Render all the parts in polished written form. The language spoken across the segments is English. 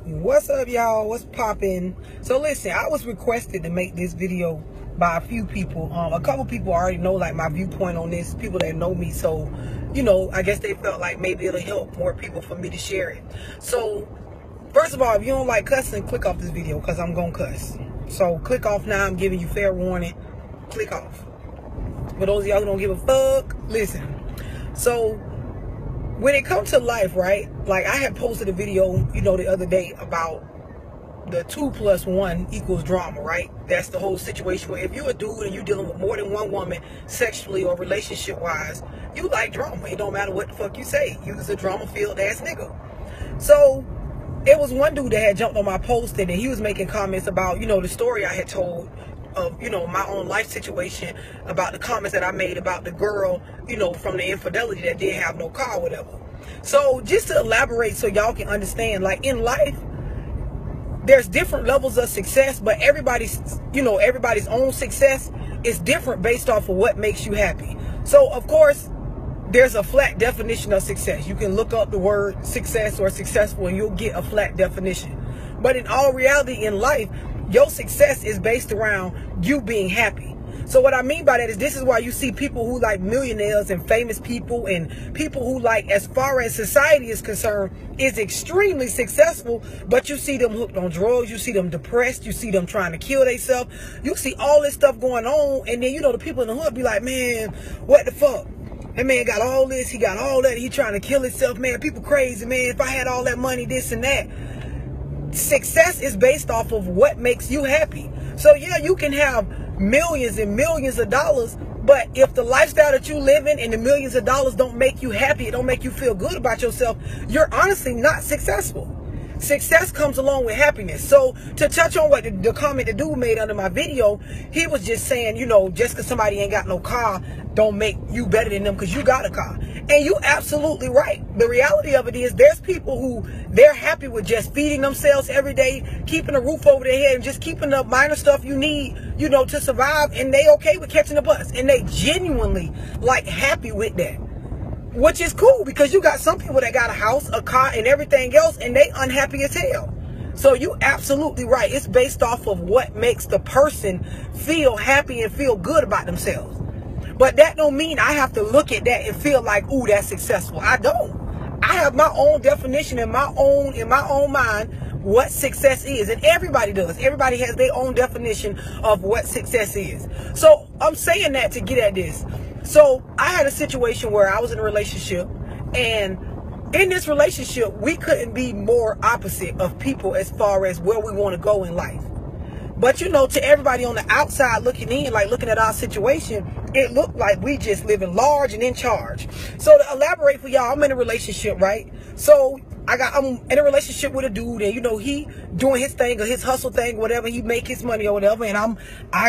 What's up, y'all? What's poppin'? So listen, I was requested to make this video by a few people. A couple people already know like my viewpoint on this, people that know me. So, you know, I guess they felt like maybe it'll help more people for me to share it. So, first of all, if you don't like cussing, click off this video because I'm gonna cuss. So click off now. I'm giving you fair warning. Click off. For those of y'all who don't give a fuck, listen. So, when it comes to life, right? Like I had posted a video, you know, the other day about the 2 + 1 = drama, right? That's the whole situation where if you're a dude and you're dealing with more than one woman sexually or relationship wise, you like drama. It don't matter what the fuck you say. You is a drama filled ass nigga. So it was one dude that had jumped on my post and he was making comments about, you know, the story I had told of, you know, my own life situation, about the comments that I made about the girl, you know, from the infidelity that didn't have no car or whatever. So just to elaborate so y'all can understand, like in life, there's different levels of success, but everybody's, you know, everybody's own success is different based off of what makes you happy. So of course, there's a flat definition of success. You can look up the word success or successful and you'll get a flat definition. But in all reality in life, your success is based around you being happy. So what I mean by that is this is why you see people who like millionaires and famous people and people who like, as far as society is concerned, is extremely successful, but you see them hooked on drugs, you see them depressed, you see them trying to kill themselves, you see all this stuff going on, and then, you know, the people in the hood be like, man, what the fuck? That man got all this, he got all that, he trying to kill himself, man, people crazy, man, if I had all that money, this and that. Success is based off of what makes you happy. So yeah, you can have millions and millions of dollars, but if the lifestyle that you live in and the millions of dollars don't make you happy, it don't make you feel good about yourself, you're honestly not successful. Success comes along with happiness. So to touch on what the comment the dude made under my video, he was just saying, you know, just because somebody ain't got no car don't make you better than them because you got a car. And you absolutely right. The reality of it is there's people who they're happy with just feeding themselves every day, keeping a roof over their head and just keeping the minor stuff you need, you know, to survive, and they okay with catching a bus. And they genuinely like happy with that. Which is cool because you got some people that got a house, a car, and everything else, and they unhappy as hell. So you absolutely right. It's based off of what makes the person feel happy and feel good about themselves. But that don't mean I have to look at that and feel like, ooh, that's successful. I don't. I have my own definition in my own mind what success is, and everybody does. Everybody has their own definition of what success is. So I'm saying that to get at this. So I had a situation where I was in a relationship, and in this relationship, we couldn't be more opposite of people as far as where we want to go in life. But, you know, to everybody on the outside looking in, like looking at our situation, it looked like we just living large and in charge. So to elaborate for y'all, I'm in a relationship, right? So I'm in a relationship with a dude, and, you know, he doing his thing or his hustle thing, whatever, he make his money or whatever. And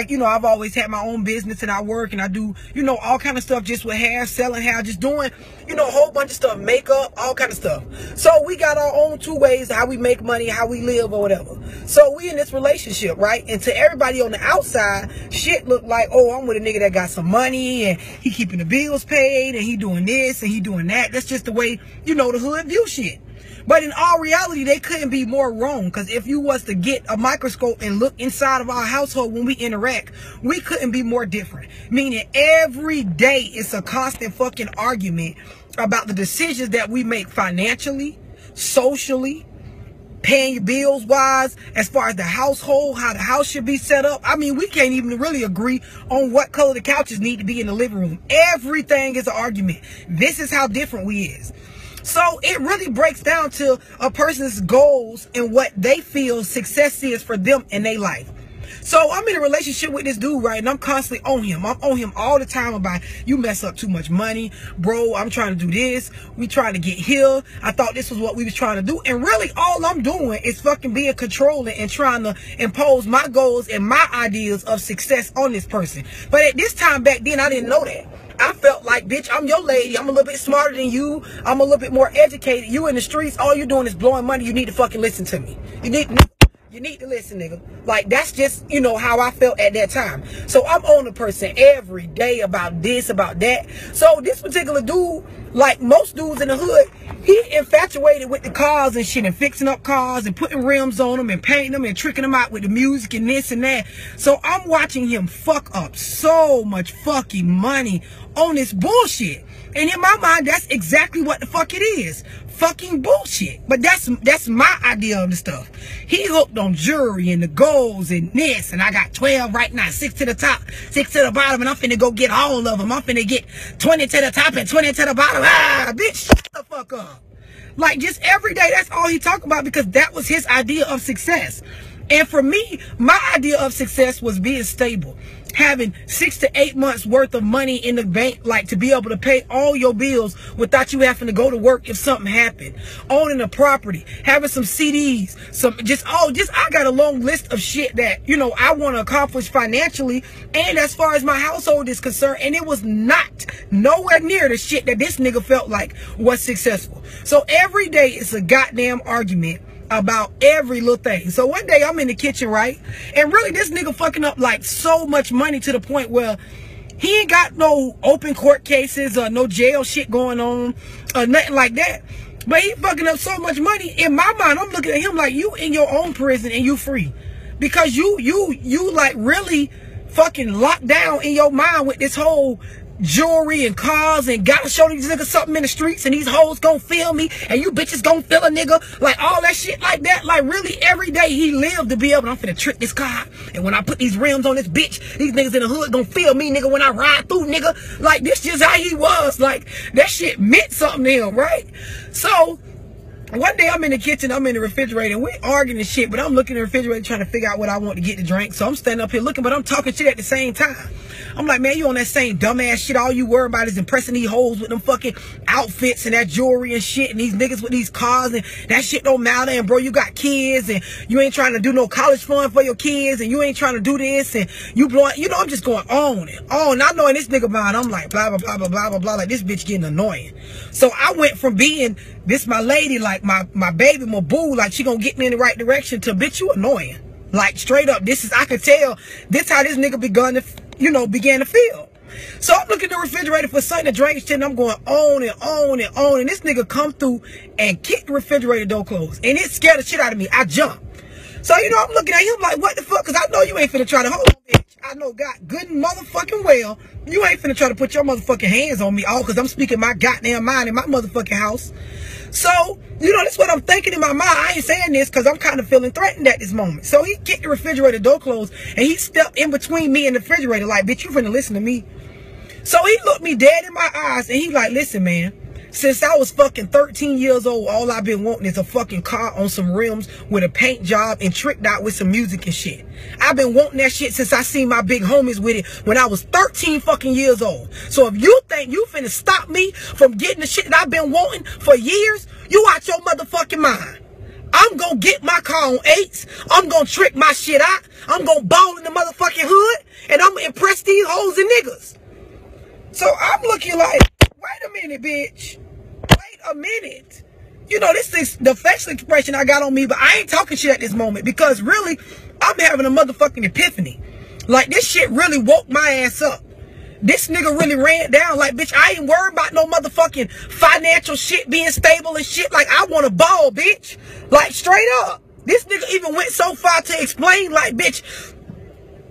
you know, I've always had my own business, and I work and I do, you know, all kind of stuff just with hair, selling hair, just doing, you know, a whole bunch of stuff, makeup, all kind of stuff. So we got our own two ways how we make money, how we live or whatever. So we in this relationship, right? And to everybody on the outside, shit look like, oh, I'm with a nigga that got some money and he keeping the bills paid and he doing this and he doing that. That's just the way, you know, the hood view shit. But in all reality, they couldn't be more wrong, because if you was to get a microscope and look inside of our household when we interact, we couldn't be more different. Meaning every day it's a constant fucking argument about the decisions that we make financially, socially, paying your bills wise, as far as the household, how the house should be set up. I mean, we can't even really agree on what color the couches need to be in the living room. Everything is an argument. This is how different we is. So it really breaks down to a person's goals and what they feel success is for them in their life. So I'm in a relationship with this dude, right? And I'm constantly on him. I'm on him all the time about, you mess up too much money, bro. I'm trying to do this. We trying to get here. I thought this was what we was trying to do. And really all I'm doing is fucking being controlling and trying to impose my goals and my ideas of success on this person. But at this time back then, I didn't know that. I felt like, bitch, I'm your lady. I'm a little bit smarter than you. I'm a little bit more educated. You in the streets, all you're doing is blowing money. You need to fucking listen to me. You need You need to listen, nigga. Like, that's just, you know, how I felt at that time. So I'm on a person every day about this, about that. So this particular dude, like most dudes in the hood, he infatuated with the cars and shit and fixing up cars and putting rims on them and painting them and tricking them out with the music and this and that. So I'm watching him fuck up so much fucking money on this bullshit. And in my mind, that's exactly what the fuck it is. Fucking bullshit. But that's my idea of the stuff. He hooked on jewelry and the golds and this, and I got 12 right now, 6 to the top, 6 to the bottom, and I'm finna go get all of them. I'm finna get 20 to the top and 20 to the bottom. Ah, bitch, shut the fuck up. Like, just every day, that's all he talked about, because that was his idea of success. And for me, my idea of success was being stable. Having 6 to 8 months worth of money in the bank, like to be able to pay all your bills without you having to go to work if something happened. Owning a property, having some CDs, I got a long list of shit that, you know, I want to accomplish financially and as far as my household is concerned. And it was not nowhere near the shit that this nigga felt like was successful. So every day it's a goddamn argument about every little thing. So one day I'm in the kitchen, right? And really this nigga fucking up like so much money to the point where he ain't got no open court cases or no jail shit going on or nothing like that. But he fucking up so much money. In my mind, I'm looking at him like, you in your own prison and you free. Because you like really fucking locked down in your mind with this whole jewelry and cars and gotta show these niggas something in the streets and these hoes gonna feel me and you bitches gonna feel a nigga, like all that shit like that. Like really every day he lived to be able to, I'm finna trick this car, and when I put these rims on this bitch, these niggas in the hood gonna feel me, nigga, when I ride through, nigga. Like this just how he was. Like that shit meant something to him, right? So one day I'm in the kitchen, I'm in the refrigerator, and we're arguing and shit, but I'm looking in the refrigerator trying to figure out what I want to get to drink. So I'm standing up here looking, but I'm talking shit at the same time. I'm like, man, you on that same dumbass shit. All you worry about is impressing these hoes with them fucking outfits and that jewelry and shit, and these niggas with these cars, and that shit don't matter. And bro, you got kids, and you ain't trying to do no college fund for your kids, and you ain't trying to do this, and you blowing, you know, I'm just going on and on. And I know in this nigga mind, I'm like, blah, blah, blah, blah, blah, blah, blah, like this bitch getting annoying. So I went from being this my lady, like my baby, my boo, like she gonna get me in the right direction, to bitch, you annoying. Like straight up, this is, I could tell this how this nigga began to feel. So I'm looking in the refrigerator for something to drink shit, and I'm going on and on and on, and this nigga come through and kick the refrigerator door closed, and it scared the shit out of me. I jumped. So, you know, I'm looking at him like, what the fuck? Because I know you ain't finna try to hold on, bitch. I know God good and motherfucking well, you ain't finna try to put your motherfucking hands on me, all because I'm speaking my goddamn mind in my motherfucking house. So, you know, that's what I'm thinking in my mind. I ain't saying this because I'm kind of feeling threatened at this moment. So he kicked the refrigerator door closed, and he stepped in between me and the refrigerator like, bitch, you finna listen to me. So he looked me dead in my eyes, and he like, listen, man, since I was fucking 13 years old, all I've been wanting is a fucking car on some rims with a paint job and tricked out with some music and shit. I've been wanting that shit since I seen my big homies with it when I was 13 fucking years old. So if you think you finna stop me from getting the shit that I've been wanting for years, you out your motherfucking mind. I'm gonna get my car on 8s. I'm gonna trick my shit out. I'm gonna ball in the motherfucking hood, and I'm gonna impress these hoes and niggas. So I'm looking like, wait a minute, bitch. Wait a minute. You know, this is the facial expression I got on me, but I ain't talking shit at this moment because really, I'm having a motherfucking epiphany. Like, this shit really woke my ass up. This nigga really ran down like, bitch, I ain't worried about no motherfucking financial shit being stable and shit. Like, I want a ball, bitch. Like, straight up. This nigga even went so far to explain, like, bitch,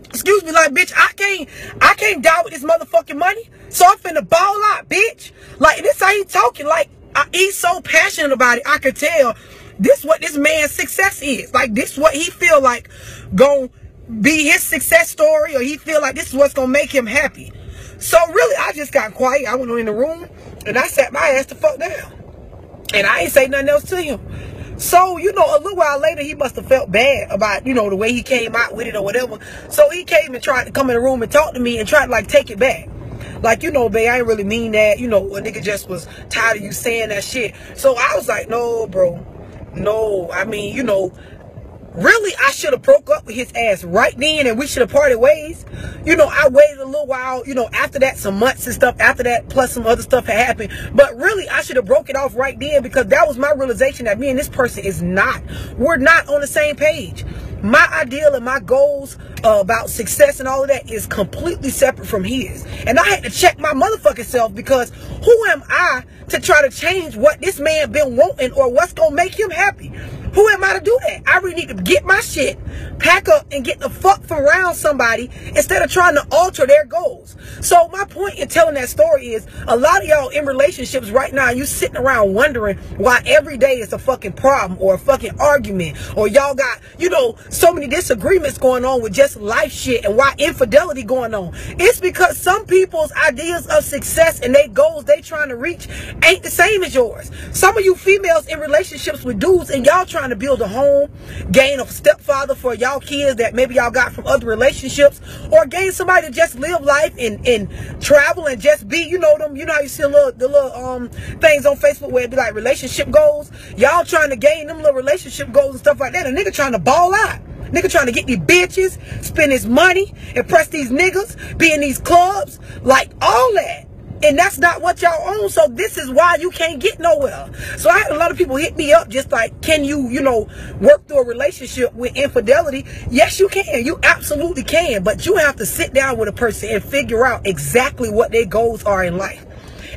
excuse me, like, bitch, I can't die with this motherfucking money, so I'm finna ball out, bitch. Like, this how he talking. Like, he's so passionate about it. I could tell this what this man's success is. Like, this what he feel like gonna be his success story, or he feel like this is what's gonna make him happy. So really, I just got quiet. I went in the room and I sat my ass the fuck down, and I ain't say nothing else to him. So, you know, a little while later, he must have felt bad about, you know, the way he came out with it or whatever. So he came and tried to come in the room and talk to me and try to, like, take it back. Like, you know, babe, I ain't really mean that. You know, a nigga just was tired of you saying that shit. So I was like, no, bro. No, I mean, you know, really, I should have broke up with his ass right then, and we should have parted ways. You know, I waited a little while, you know, after that, some months and stuff after that, plus some other stuff had happened. But really, I should have broke it off right then, because that was my realization that me and this person we're not on the same page. My ideal and my goals about success and all of that is completely separate from his. And I had to check my motherfucking self, because who am I to try to change what this man been wanting or what's gonna make him happy? Who am I to do that? I really need to get my shit, pack up, and get the fuck from around somebody instead of trying to alter their goals. So my point in telling that story is, a lot of y'all in relationships right now, you sitting around wondering why every day is a fucking problem or a fucking argument, or y'all got, you know, so many disagreements going on with just life shit, and why infidelity going on. It's because some people's ideas of success and their goals they trying to reach ain't the same as yours. Some of you females in relationships with dudes, and y'all trying to build a home, gain a stepfather for y'all kids that maybe y'all got from other relationships, or gain somebody to just live life and travel and just be, you know them, you know how you see the little things on Facebook where it be like relationship goals. Y'all trying to gain them little relationship goals and stuff like that. A nigga trying to ball out. Nigga trying to get these bitches, spend his money, impress these niggas, be in these clubs, like all that. And that's not what y'all own. So this is why you can't get nowhere. So I had a lot of people hit me up just like, can you, you know, work through a relationship with infidelity? Yes, you can. You absolutely can. But you have to sit down with a person and figure out exactly what their goals are in life.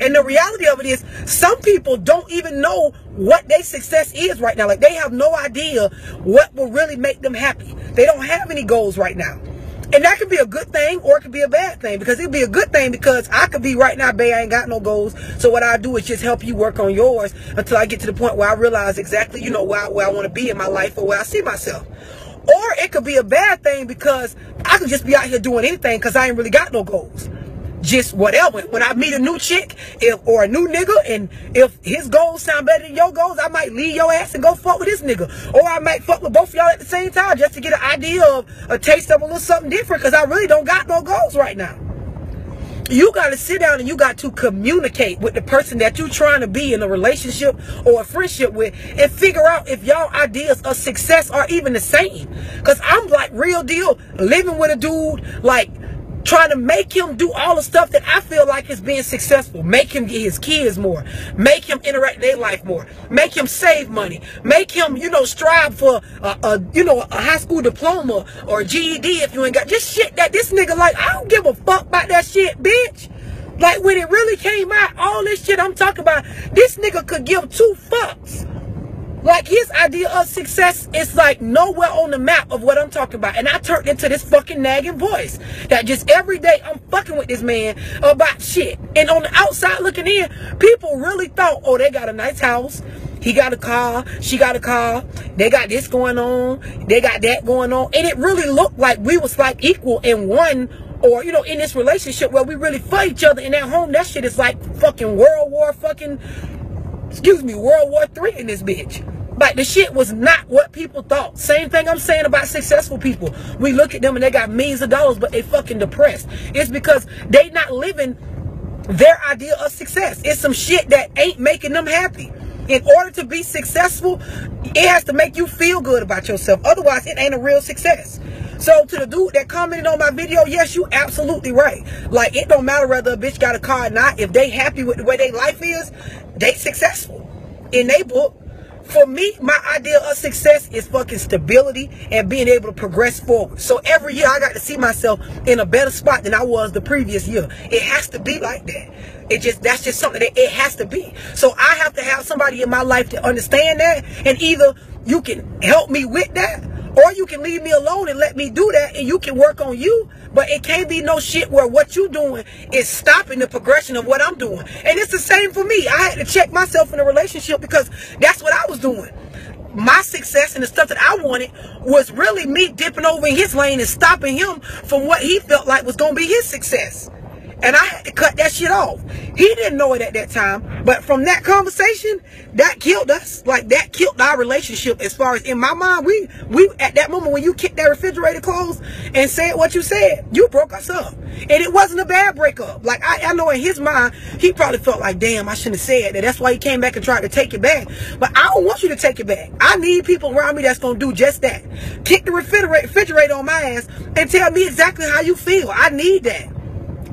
And the reality of it is, some people don't even know what their success is right now. Like, they have no idea what will really make them happy. They don't have any goals right now. And that could be a good thing, or it could be a bad thing. Because it could be a good thing because I could be right now, babe, I ain't got no goals. So what I do is just help you work on yours until I get to the point where I realize exactly, you know, where I want to be in my life or where I see myself. Or it could be a bad thing because I could just be out here doing anything because I ain't really got no goals. Just whatever. When I meet a new chick or a new nigga, and if his goals sound better than your goals, I might leave your ass and go fuck with this nigga. Or I might fuck with both of y'all at the same time just to get an idea of a taste of a little something different, because I really don't got no goals right now. You got to sit down and you got to communicate with the person that you're trying to be in a relationship or a friendship with, and figure out if y'all ideas of success are even the same. Because I'm like real deal living with a dude, like trying to make him do all the stuff that I feel like is being successful. Make him get his kids more. Make him interact in their life more. Make him save money. Make him, you know, strive for you know, a high school diploma or a GED if you ain't got. Just shit that this nigga like, I don't give a fuck about that shit, bitch. Like, when it really came out, all this shit I'm talking about, this nigga could give two fucks. Like, his idea of success is like nowhere on the map of what I'm talking about. And I turned into this fucking nagging voice that just every day I'm fucking with this man about shit. And on the outside looking in, people really thought, oh, they got a nice house, he got a car, she got a car, they got this going on, they got that going on. And it really looked like we was like equal in one, or, you know, in this relationship where we really for each other in that home. That shit is like fucking World War III in this bitch. Like, the shit was not what people thought. Same thing I'm saying about successful people. We look at them and they got millions of dollars, but they fucking depressed. It's because they not living their idea of success. It's some shit that ain't making them happy. In order to be successful, it has to make you feel good about yourself. Otherwise, it ain't a real success. So to the dude that commented on my video, yes, you absolutely right. Like, it don't matter whether a bitch got a car or not. If they happy with the way their life is, they successful in their book. For me, my idea of success is fucking stability and being able to progress forward. So every year I got to see myself in a better spot than I was the previous year. It has to be like that. That's just something that it has to be. So I have to have somebody in my life to understand that, and either you can help me with that, or you can leave me alone and let me do that, and you can work on you. But it can't be no shit where what you doing is stopping the progression of what I'm doing. And it's the same for me. I had to check myself in a relationship because that's what I was doing. My success and the stuff that I wanted was really me dipping over in his lane and stopping him from what he felt like was going to be his success. And I had to cut that shit off. He didn't know it at that time. But from that conversation, that killed us. Like, that killed our relationship as far as in my mind. We at that moment when you kicked that refrigerator closed and said what you said, you broke us up. And it wasn't a bad breakup. Like, I know in his mind, he probably felt like, damn, I shouldn't have said that. That's why he came back and tried to take it back. But I don't want you to take it back. I need people around me that's going to do just that. Kick the refrigerator on my ass and tell me exactly how you feel. I need that.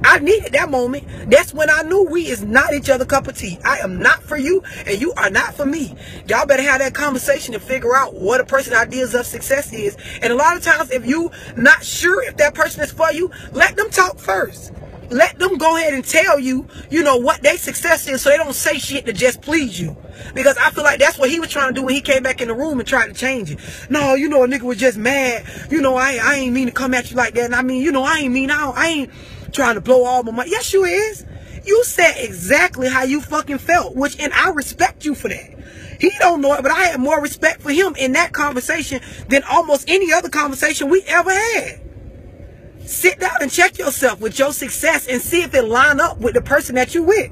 I needed that moment. That's when I knew we is not each other cup of tea. I am not for you, and you are not for me. Y'all better have that conversation and figure out what a person's ideas of success is. And a lot of times, if you not sure if that person is for you, let them talk first. Let them go ahead and tell you, you know, what their success is, so they don't say shit to just please you. Because I feel like that's what he was trying to do when he came back in the room and tried to change it. No, you know, a nigga was just mad. You know, I ain't mean to come at you like that. And I mean, you know, I ain't trying to blow all my money. Yes, you is. You said exactly how you fucking felt, and I respect you for that. He don't know it, but I had more respect for him in that conversation than almost any other conversation we ever had. Sit down and check yourself with your success and see if it line up with the person that you with.